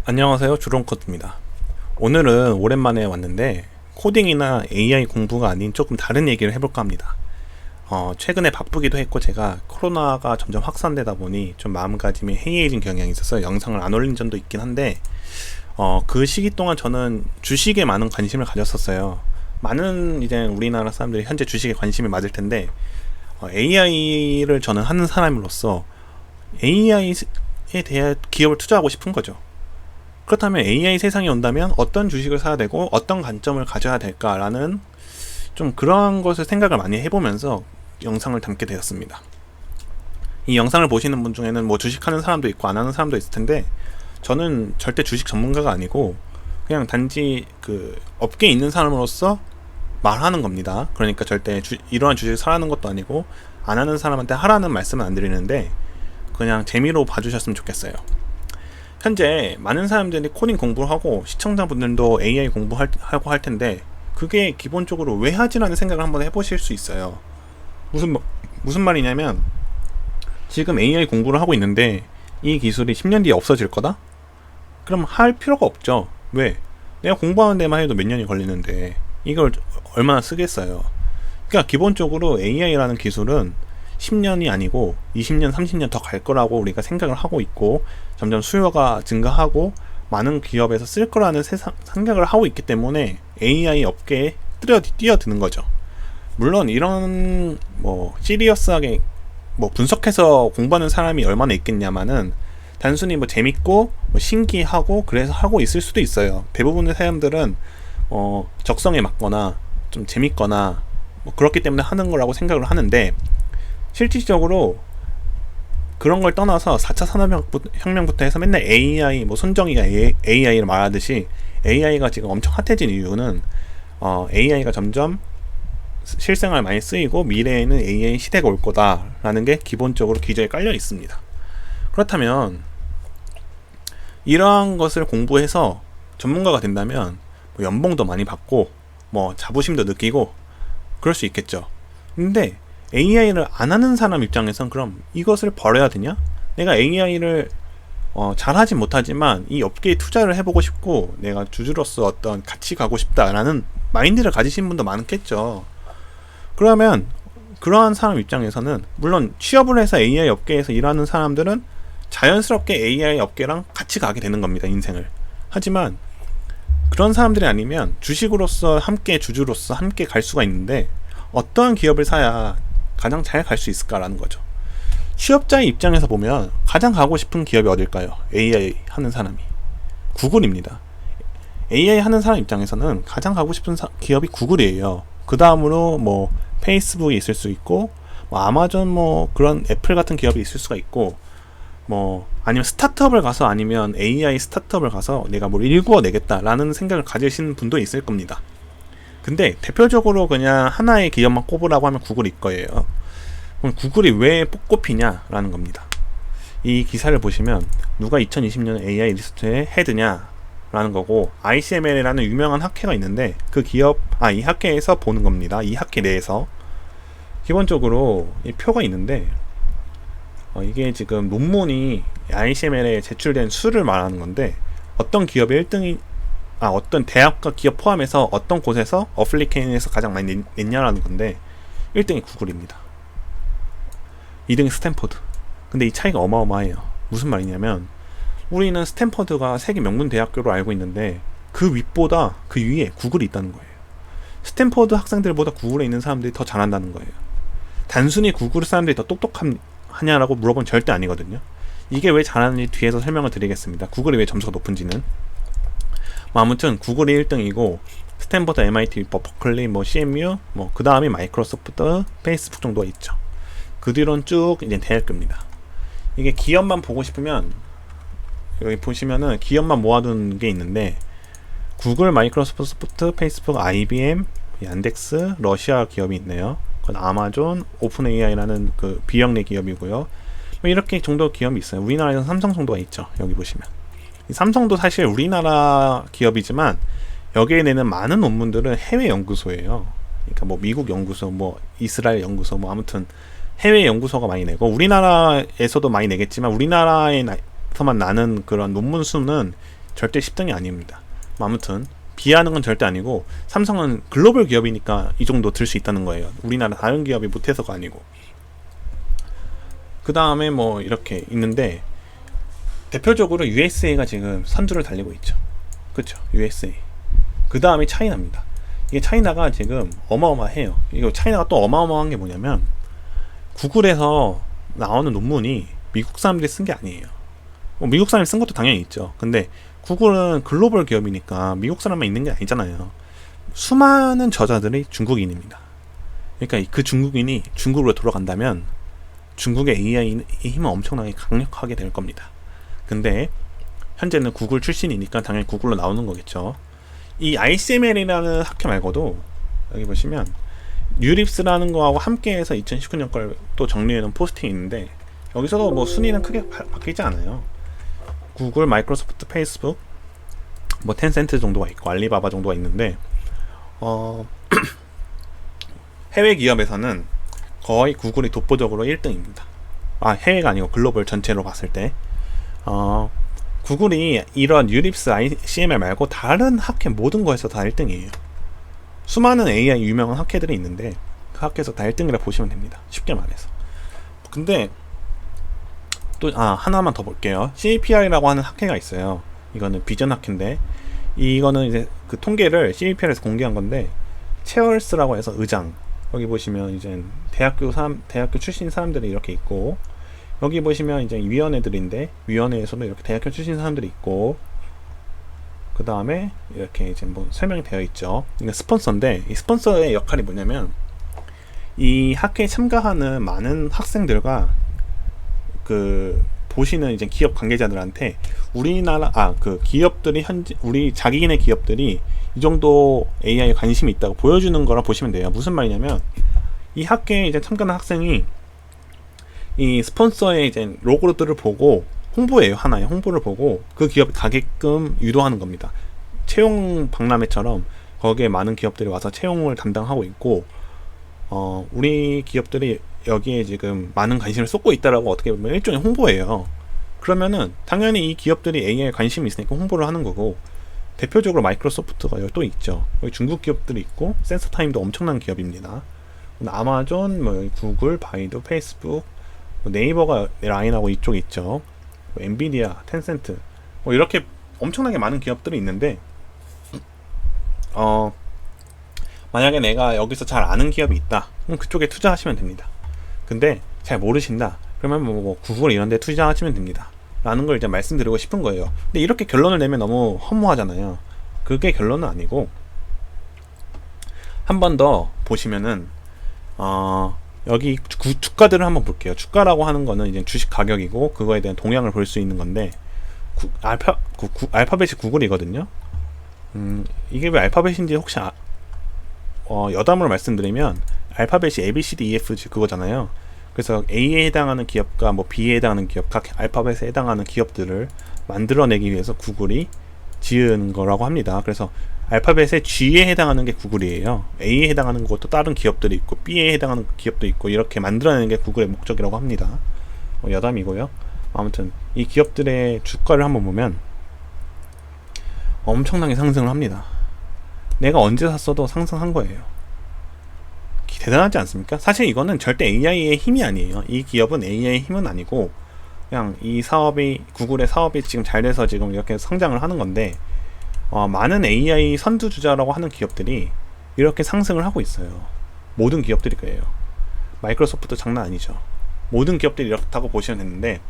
안녕하세요, 주롱코드입니다. 오늘은 오랜만에 왔는데 코딩이나 AI 공부가 아닌 조금 다른 얘기를 해볼까 합니다. 최근에 바쁘기도 했고 제가 코로나가 점점 확산되다 보니 좀 마음가짐이 해이해진 경향이 있어서 영상을 안 올린 점도 있긴 한데 그 시기 동안 저는 주식에 많은 관심을 가졌었어요. 많은 이제 우리나라 사람들이 현재 주식에 관심이 맞을 텐데 AI를 저는 하는 사람으로서 AI에 대해 기업을 투자하고 싶은 거죠. 그렇다면 AI 세상이 온다면 어떤 주식을 사야 되고 어떤 관점을 가져야 될까라는 좀 그러한 것을 생각을 많이 해보면서 영상을 담게 되었습니다. 이 영상을 보시는 분 중에는 뭐 주식하는 사람도 있고 안 하는 사람도 있을 텐데 저는 절대 주식 전문가가 아니고 그냥 단지 그 업계에 있는 사람으로서 말하는 겁니다. 그러니까 절대 이러한 주식을 사라는 것도 아니고 안 하는 사람한테 하라는 말씀은 안 드리는데 그냥 재미로 봐주셨으면 좋겠어요. 현재 많은 사람들이 코딩 공부를 하고 시청자분들도 AI 공부하고 할 텐데 그게 기본적으로 왜 하지라는 생각을 한번 해보실 수 있어요. 무슨 말이냐면 지금 AI 공부를 하고 있는데 이 기술이 10년 뒤에 없어질 거다? 그럼 할 필요가 없죠. 왜? 내가 공부하는 데만 해도 몇 년이 걸리는데 이걸 얼마나 쓰겠어요. 그러니까 기본적으로 AI라는 기술은 10년이 아니고 20년, 30년 더 갈 거라고 우리가 생각을 하고 있고 점점 수요가 증가하고 많은 기업에서 쓸 거라는 생각을 하고 있기 때문에 AI 업계에 뛰어드는 거죠. 물론 이런 시리어스하게 분석해서 공부하는 사람이 얼마나 있겠냐마는 단순히 재밌고 신기하고 그래서 하고 있을 수도 있어요. 대부분의 사람들은 적성에 맞거나 좀 재밌거나 그렇기 때문에 하는 거라고 생각을 하는데 실질적으로 그런 걸 떠나서 4차 산업혁명부터 해서 맨날 AI, 손정이가 AI를 말하듯이 AI가 지금 엄청 핫해진 이유는 AI가 점점 실생활 많이 쓰이고 미래에는 AI 시대가 올 거다라는 게 기본적으로 기저에 깔려 있습니다. 그렇다면 이러한 것을 공부해서 전문가가 된다면 연봉도 많이 받고 자부심도 느끼고 그럴 수 있겠죠. 근데 AI를 안 하는 사람 입장에선 그럼 이것을 버려야 되냐? 내가 AI를 잘하지 못하지만 이 업계에 투자를 해보고 싶고 내가 주주로서 어떤 같이 가고 싶다라는 마인드를 가지신 분도 많겠죠. 그러면 그러한 사람 입장에서는 물론 취업을 해서 AI 업계에서 일하는 사람들은 자연스럽게 AI 업계랑 같이 가게 되는 겁니다. 인생을. 하지만 그런 사람들이 아니면 주식으로서 함께 주주로서 함께 갈 수가 있는데 어떠한 기업을 사야 가장 잘 갈 수 있을까라는 거죠. 취업자의 입장에서 보면 가장 가고 싶은 기업이 어딜까요? AI 하는 사람이 구글입니다. AI 하는 사람 입장에서는 가장 가고 싶은 기업이 구글이에요. 그 다음으로 페이스북이 있을 수 있고 아마존 그런 애플 같은 기업이 있을 수가 있고 아니면 스타트업을 가서 아니면 AI 스타트업을 가서 내가 뭘 일구어내겠다라는 생각을 가지신 분도 있을 겁니다. 근데 대표적으로 그냥 하나의 기업만 꼽으라고 하면 구글일 거예요. 그럼 구글이 왜 꼽히냐라는 겁니다. 이 기사를 보시면 누가 2020년 AI 리서치의 헤드냐라는 거고 ICML이라는 유명한 학회가 있는데 이 학회에서 보는 겁니다. 이 학회 내에서 기본적으로 이 표가 있는데 이게 지금 논문이 ICML에 제출된 수를 말하는 건데 어떤 기업의 1등이 어떤 대학과 기업 포함해서 어떤 곳에서 어플리케이션에서 가장 많이 냈냐라는 건데 1등이 구글입니다. 2등이 스탠퍼드. 근데 이 차이가 어마어마해요. 무슨 말이냐면 우리는 스탠퍼드가 세계 명문 대학교로 알고 있는데 그 위에 구글이 있다는 거예요. 스탠퍼드 학생들보다 구글에 있는 사람들이 더 잘한다는 거예요. 단순히 구글 사람들이 더 똑똑하냐라고 물어보면 절대 아니거든요. 이게 왜 잘하는지 뒤에서 설명을 드리겠습니다. 구글이 왜 점수가 높은지는. 아무튼 구글이 1등이고 스탠퍼드, MIT, 버클리, CMU, 그 다음이 마이크로소프트, 페이스북 정도가 있죠. 그 뒤로는 쭉 이제 대학교입니다. 이게 기업만 보고 싶으면 여기 보시면은 기업만 모아둔 게 있는데 구글, 마이크로소프트, 페이스북, IBM, 얀덱스, 러시아 기업이 있네요. 그건 아마존, 오픈 AI라는 그 비영리 기업이고요. 이렇게 정도 기업이 있어요. 우리나라에서는 삼성 정도가 있죠. 여기 보시면. 이 삼성도 사실 우리나라 기업이지만 여기에 내는 많은 논문들은 해외 연구소예요. 그러니까 미국 연구소, 이스라엘 연구소, 아무튼 해외 연구소가 많이 내고 우리나라에서도 많이 내겠지만 우리나라에서만 나는 그런 논문 수는 절대 10등이 아닙니다. 아무튼 비하하는 건 절대 아니고 삼성은 글로벌 기업이니까 이 정도 들 수 있다는 거예요. 우리나라 다른 기업이 못해서가 아니고. 그 다음에 뭐 이렇게 있는데 대표적으로 USA가 지금 선두를 달리고 있죠. 그쵸? USA. 그 다음이 차이나입니다. 이게 차이나가 지금 어마어마해요. 이거 차이나가 또 어마어마한 게 뭐냐면 구글에서 나오는 논문이 미국 사람들이 쓴 게 아니에요. 뭐 미국 사람이 쓴 것도 당연히 있죠. 근데 구글은 글로벌 기업이니까 미국 사람만 있는 게 아니잖아요. 수많은 저자들이 중국인입니다. 그러니까 그 중국인이 중국으로 돌아간다면 중국의 AI의 힘은 엄청나게 강력하게 될 겁니다. 근데 현재는 구글 출신이니까 당연히 구글로 나오는 거겠죠. 이 ICML이라는 학회 말고도 여기 보시면 뉴립스라는 거하고 함께해서 2019년 걸 또 정리해놓은 포스팅이 있는데 여기서도 뭐 순위는 크게 바뀌지 않아요. 구글, 마이크로소프트, 페이스북, 뭐 텐센트 정도가 있고 알리바바 정도가 있는데 해외 기업에서는 거의 구글이 독보적으로 1등입니다. 아, 해외가 아니고 글로벌 전체로 봤을 때 구글이 이런 유립스 ICML 말고 다른 학회 모든 거에서 다 1등이에요. 수많은 AI 유명한 학회들이 있는데 그 학회에서 다 1등이라 보시면 됩니다. 쉽게 말해서. 근데 또 하나만 더 볼게요. CAPR이라고 하는 학회가 있어요. 이거는 비전 학회인데 이거는 이제 그 통계를 CAPR에서 공개한 건데 체얼스라고 해서 의장, 여기 보시면 이제 대학교 출신 사람들이 이렇게 있고 여기 보시면 이제 위원회들인데 위원회에서도 이렇게 대학교 출신 사람들이 있고 그 다음에 이렇게 이제 뭐 설명이 되어 있죠. 이게 스폰서인데 이 스폰서의 역할이 뭐냐면 이 학회에 참가하는 많은 학생들과 그 보시는 이제 기업 관계자들한테 우리나라 그 기업들이 현재 우리 자기네 기업들이 이 정도 AI에 관심이 있다고 보여주는 거라 보시면 돼요. 무슨 말이냐면 이 학회에 이제 참가하는 학생이 이 스폰서의 이제 로고들을 보고 홍보예요. 하나의 홍보를 보고 그 기업에 가게끔 유도하는 겁니다. 채용 박람회처럼 거기에 많은 기업들이 와서 채용을 담당하고 있고 우리 기업들이 여기에 지금 많은 관심을 쏟고 있다라고 어떻게 보면 일종의 홍보예요. 그러면은 당연히 이 기업들이 AI에 관심이 있으니까 홍보를 하는 거고 대표적으로 마이크로소프트가 여기 또 있죠. 여기 중국 기업들이 있고 센서타임도 엄청난 기업입니다. 아마존, 뭐 구글, 바이두, 페이스북, 네이버가 라인하고 이쪽에 있죠. 뭐 엔비디아, 텐센트 뭐 이렇게 엄청나게 많은 기업들이 있는데 만약에 내가 여기서 잘 아는 기업이 있다 그럼 그쪽에 투자하시면 됩니다. 근데 잘 모르신다 그러면 뭐 구글 이런 데 투자하시면 됩니다 라는 걸 이제 말씀드리고 싶은 거예요. 근데 이렇게 결론을 내면 너무 허무하잖아요. 그게 결론은 아니고 한 번 더 보시면은 여기 주가들을 한번 볼게요. 주가라고 하는 거는 이제 주식 가격이고 그거에 대한 동향을 볼 수 있는 건데 알파벳이 구글이거든요. 이게 왜 알파벳인지 혹시 여담으로 말씀드리면 알파벳이 A, B, C, D, E, F, G 그거잖아요. 그래서 A에 해당하는 기업과 뭐 B에 해당하는 기업, 각 알파벳에 해당하는 기업들을 만들어내기 위해서 구글이 지은 거라고 합니다. 그래서 알파벳의 G에 해당하는 게 구글이에요. A에 해당하는 것도 다른 기업들이 있고 B에 해당하는 기업도 있고 이렇게 만들어내는 게 구글의 목적이라고 합니다. 여담이고요. 아무튼 이 기업들의 주가를 한번 보면 엄청나게 상승을 합니다. 내가 언제 샀어도 상승한 거예요. 대단하지 않습니까? 사실 이거는 절대 AI의 힘이 아니에요. 이 기업은 AI의 힘은 아니고 그냥 이 사업이 구글의 사업이 지금 잘 돼서 지금 이렇게 성장을 하는 건데 많은 AI 선두주자라고 하는 기업들이 이렇게 상승을 하고 있어요. 모든 기업들이 그래요. 마이크로소프트 장난 아니죠. 모든 기업들이 이렇다고 보시면 되는데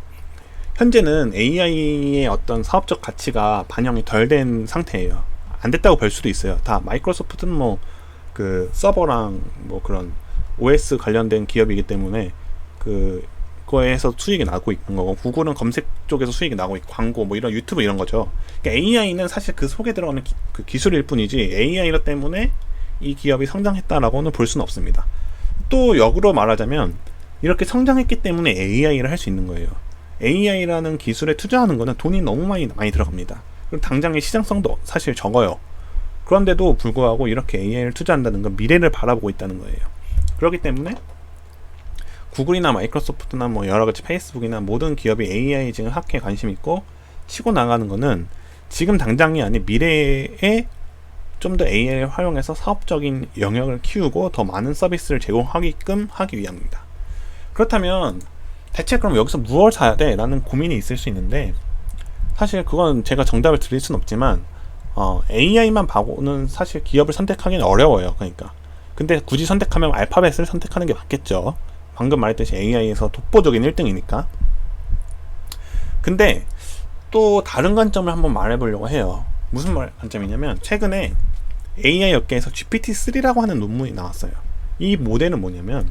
현재는 AI의 어떤 사업적 가치가 반영이 덜 된 상태예요. 안 됐다고 볼 수도 있어요. 다 마이크로소프트는 뭐 그 서버랑 뭐 그런 OS 관련된 기업이기 때문에 그거에서 수익이 나고 있는 거고 구글은 검색 쪽에서 수익이 나고 있고 광고 뭐 이런 유튜브 이런 거죠. 그러니까 AI는 사실 그 속에 들어가는 그 기술일 뿐이지 AI 때문에 이 기업이 성장했다라고는 볼 수는 없습니다. 또 역으로 말하자면 이렇게 성장했기 때문에 AI를 할 수 있는 거예요. AI라는 기술에 투자하는 거는 돈이 너무 많이 들어갑니다. 그리고 당장의 시장성도 사실 적어요. 그런데도 불구하고 이렇게 AI를 투자한다는 건 미래를 바라보고 있다는 거예요. 그렇기 때문에 구글이나 마이크로소프트나 뭐 여러가지 페이스북이나 모든 기업이 AI 지금 학회에 관심 있고 치고 나가는 거는 지금 당장이 아닌 미래에 좀 더 AI를 활용해서 사업적인 영역을 키우고 더 많은 서비스를 제공하게끔 하기 위함입니다. 그렇다면 대체 그럼 여기서 무엇을 사야 돼? 라는 고민이 있을 수 있는데, 사실 그건 제가 정답을 드릴 수는 없지만 AI만 봐고는 사실 기업을 선택하기는 어려워요. 그러니까 근데 굳이 선택하면 알파벳을 선택하는 게 맞겠죠. 방금 말했듯이 AI에서 독보적인 1등이니까. 근데 또 다른 관점을 한번 말해보려고 해요. 무슨 관점이냐면, 최근에 AI 업계에서 GPT-3라고 하는 논문이 나왔어요. 이 모델은 뭐냐면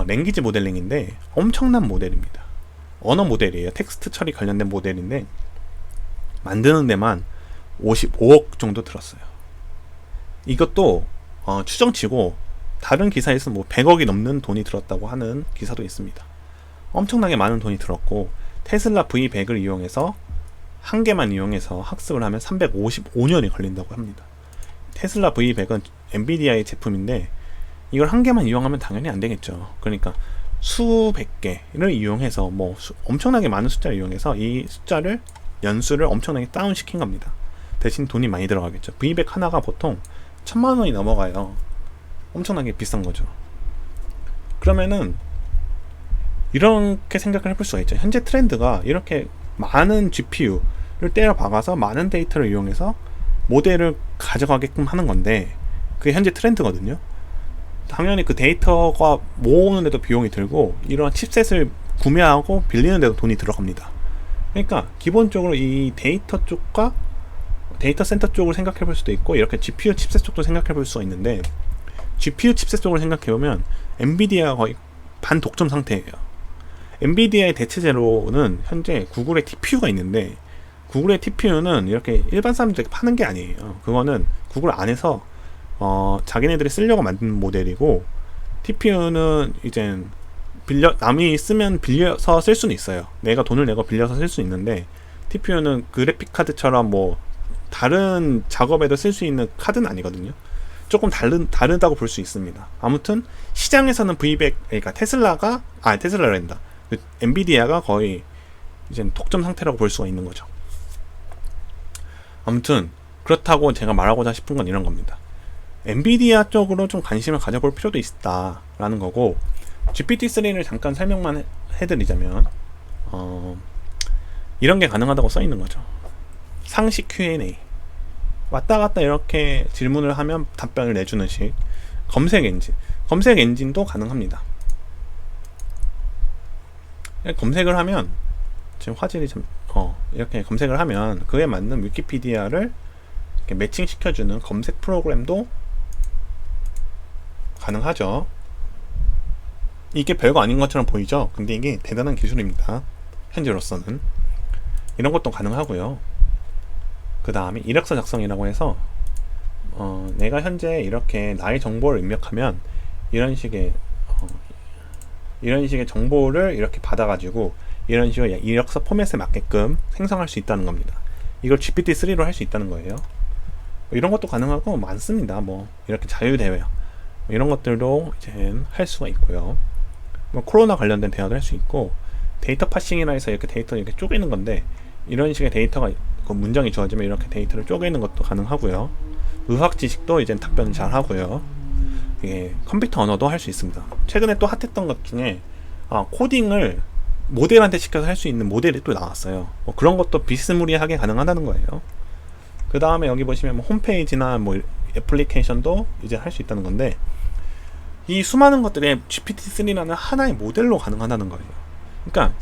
랭귀지 모델링인데 엄청난 모델입니다. 언어 모델이에요. 텍스트 처리 관련된 모델인데 만드는 데만 55억 정도 들었어요. 이것도 추정치고 다른 기사에서 뭐 100억이 넘는 돈이 들었다고 하는 기사도 있습니다. 엄청나게 많은 돈이 들었고, 테슬라 V100을 이용해서 한 개만 이용해서 학습을 하면 355년이 걸린다고 합니다. 테슬라 V100은 엔비디아의 제품인데 이걸 한 개만 이용하면 당연히 안 되겠죠. 그러니까 수백 개를 이용해서 엄청나게 많은 숫자를 이용해서 이 숫자를 연수를 엄청나게 다운시킨 겁니다. 대신 돈이 많이 들어가겠죠. V100 하나가 보통 1000만 원이 넘어가요. 엄청나게 비싼 거죠. 그러면은 이렇게 생각을 해볼 수가 있죠. 현재 트렌드가 이렇게 많은 GPU를 때려 박아서 많은 데이터를 이용해서 모델을 가져가게끔 하는 건데, 그게 현재 트렌드거든요. 당연히 그 데이터가 모으는데도 비용이 들고, 이런 칩셋을 구매하고 빌리는데도 돈이 들어갑니다. 그러니까 기본적으로 이 데이터 쪽과 데이터 센터 쪽을 생각해 볼 수도 있고, 이렇게 GPU 칩셋 쪽도 생각해 볼 수가 있는데, GPU 칩셋 쪽을 생각해 보면 엔비디아가 거의 반독점 상태예요. 엔비디아의 대체제로는 현재 구글의 TPU가 있는데, 구글의 TPU는 이렇게 일반 사람들에게 파는 게 아니에요. 그거는 구글 안에서 자기네들이 쓰려고 만든 모델이고, TPU는 이제 남이 쓰면 빌려서 쓸 수는 있어요. 내가 돈을 내고 빌려서 쓸 수 있는데, TPU는 그래픽 카드처럼 다른 작업에도 쓸 수 있는 카드는 아니거든요. 조금 다르다고 볼 수 있습니다. 아무튼 시장에서는 V100, 그러니까 테슬라란다. 엔비디아가 거의 이제 독점 상태라고 볼 수가 있는 거죠. 아무튼 그렇다고 제가 말하고자 싶은 건 이런 겁니다. 엔비디아 쪽으로 좀 관심을 가져볼 필요도 있다라는 거고, GPT-3를 잠깐 설명만 해드리자면 이런 게 가능하다고 써 있는 거죠. 상식 Q&A, 왔다 갔다 이렇게 질문을 하면 답변을 내주는 식. 검색 엔진도 가능합니다. 검색을 하면, 지금 화질이 좀 이렇게 검색을 하면 그에 맞는 위키피디아를 이렇게 매칭시켜주는 검색 프로그램도 가능하죠. 이게 별거 아닌 것처럼 보이죠? 근데 이게 대단한 기술입니다. 현재로서는. 이런 것도 가능하고요. 그 다음에 이력서 작성이라고 해서 내가 현재 이렇게 나의 정보를 입력하면 이런 식의 정보를 이렇게 받아가지고 이런 식으로 이력서 포맷에 맞게끔 생성할 수 있다는 겁니다. 이걸 GPT-3로 할 수 있다는 거예요. 이런 것도 가능하고 많습니다. 이렇게 자유대회 이런 것들도 이제 할 수가 있고요. 코로나 관련된 대화도 할 수 있고, 데이터 파싱이라 해서 이렇게 데이터를 이렇게 쪼개는 건데, 이런 식의 데이터가 문장이 주어지면 이렇게 데이터를 쪼개는 것도 가능하고요. 의학 지식도 이제 답변을 잘 하고요. 이게 컴퓨터 언어도 할 수 있습니다. 최근에 또 핫했던 것 중에 코딩을 모델한테 시켜서 할 수 있는 모델이 또 나왔어요. 그런 것도 비스무리하게 가능하다는 거예요. 그 다음에 여기 보시면 홈페이지나 애플리케이션도 이제 할 수 있다는 건데, 이 수많은 것들이 GPT-3라는 하나의 모델로 가능하다는 거예요. 그러니까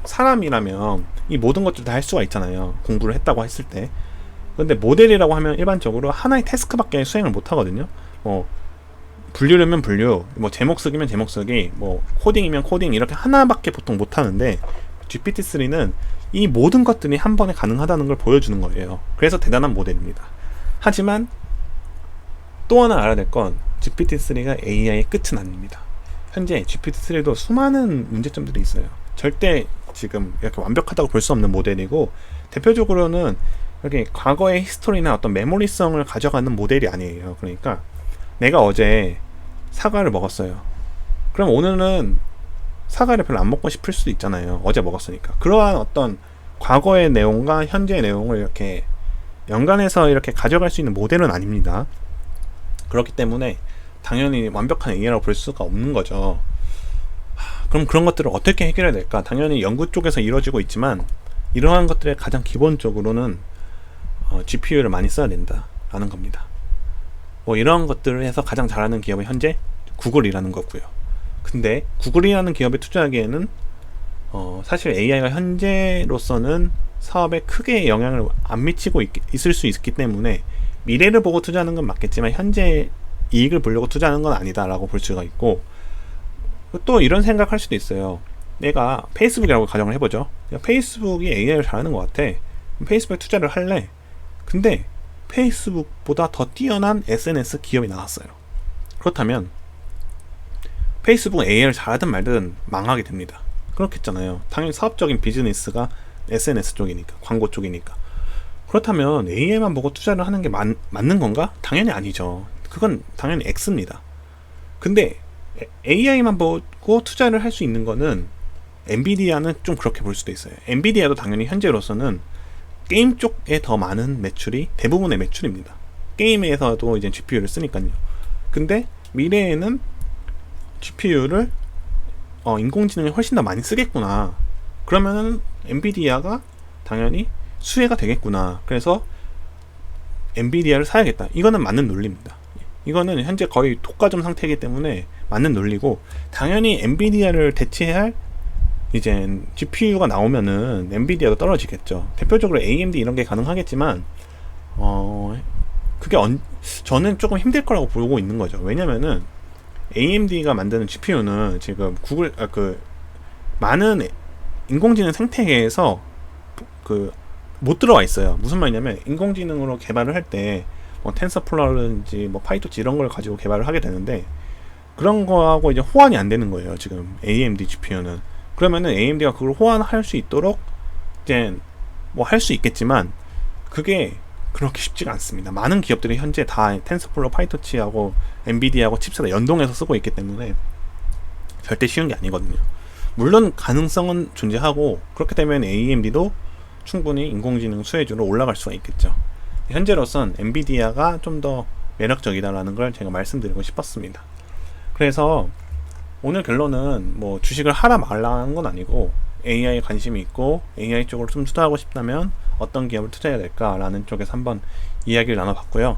사람이라면 이 모든 것들 다 할 수가 있잖아요. 공부를 했다고 했을 때. 근데 모델이라고 하면 일반적으로 하나의 태스크밖에 수행을 못 하거든요. 분류려면 분류, 제목 쓰기면 제목 쓰기, 코딩이면 코딩, 이렇게 하나밖에 보통 못 하는데, GPT-3는 이 모든 것들이 한 번에 가능하다는 걸 보여주는 거예요. 그래서 대단한 모델입니다. 하지만 또 하나 알아야 될 건, GPT-3가 AI의 끝은 아닙니다. 현재 GPT-3도 수많은 문제점들이 있어요. 절대 지금 이렇게 완벽하다고 볼 수 없는 모델이고, 대표적으로는 이렇게 과거의 히스토리나 어떤 메모리성을 가져가는 모델이 아니에요. 그러니까 내가 어제 사과를 먹었어요. 그럼 오늘은 사과를 별로 안 먹고 싶을 수도 있잖아요. 어제 먹었으니까. 그러한 어떤 과거의 내용과 현재의 내용을 이렇게 연관해서 이렇게 가져갈 수 있는 모델은 아닙니다. 그렇기 때문에 당연히 완벽한 AI라고 볼 수가 없는 거죠. 그럼 그런 것들을 어떻게 해결해야 될까? 당연히 연구 쪽에서 이루어지고 있지만 이러한 것들의 가장 기본적으로는 GPU를 많이 써야 된다라는 겁니다. 뭐 이런 것들을 해서 가장 잘하는 기업은 현재 구글이라는 거고요. 근데 구글이라는 기업에 투자하기에는 사실 AI가 현재로서는 사업에 크게 영향을 안 미치고 있을 수 있기 때문에 미래를 보고 투자하는 건 맞겠지만 현재 이익을 보려고 투자하는 건 아니다라고 볼 수가 있고, 또 이런 생각할 수도 있어요. 내가 페이스북이라고 가정을 해보죠. 페이스북이 AI를 잘하는 것 같아. 페이스북에 투자를 할래. 근데 페이스북보다 더 뛰어난 SNS 기업이 나왔어요. 그렇다면 페이스북은 AI를 잘하든 말든 망하게 됩니다. 그렇겠잖아요. 당연히 사업적인 비즈니스가 SNS 쪽이니까, 광고 쪽이니까. 그렇다면 AI만 보고 투자를 하는 게 맞는 건가? 당연히 아니죠. 그건 당연히 X입니다. 근데 AI만 보고 투자를 할 수 있는 거는 엔비디아는 좀 그렇게 볼 수도 있어요. 엔비디아도 당연히 현재로서는 게임 쪽에 더 많은 매출이 대부분의 매출입니다. 게임에서도 이제 GPU를 쓰니까요. 근데 미래에는 GPU를 인공지능이 훨씬 더 많이 쓰겠구나. 그러면은 엔비디아가 당연히 수혜가 되겠구나. 그래서 엔비디아를 사야겠다. 이거는 맞는 논리입니다. 이거는 현재 거의 독과점 상태이기 때문에 맞는 논리고, 당연히 엔비디아를 대체할 이제 GPU가 나오면은 엔비디아도 떨어지겠죠. 대표적으로 AMD 이런 게 가능하겠지만 그게 저는 조금 힘들 거라고 보고 있는 거죠. 왜냐면은 AMD가 만드는 GPU는 지금 구글 많은 인공지능 생태계에서 못 들어와 있어요. 무슨 말이냐면 인공지능으로 개발을 할 때 뭐 텐서플로우라든지 뭐 파이토치 이런 걸 가지고 개발을 하게 되는데, 그런 거하고 이제 호환이 안 되는 거예요. 지금 AMD GPU는. 그러면은 AMD가 그걸 호환할 수 있도록 이제 뭐 할 수 있겠지만 그게 그렇게 쉽지가 않습니다. 많은 기업들이 현재 다 텐서플로우 파이토치하고 엔비디아하고 칩셋을 연동해서 쓰고 있기 때문에 절대 쉬운 게 아니거든요. 물론 가능성은 존재하고, 그렇게 되면 AMD도 충분히 인공지능 수혜주로 올라갈 수가 있겠죠. 현재로선 엔비디아가 좀 더 매력적이다라는 걸 제가 말씀드리고 싶었습니다. 그래서 오늘 결론은 뭐 주식을 하라 말라 하는 건 아니고, AI에 관심이 있고 AI 쪽으로 좀 투자하고 싶다면 어떤 기업을 투자해야 될까라는 쪽에서 한번 이야기를 나눠봤고요.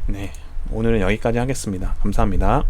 네, 오늘은 여기까지 하겠습니다. 감사합니다.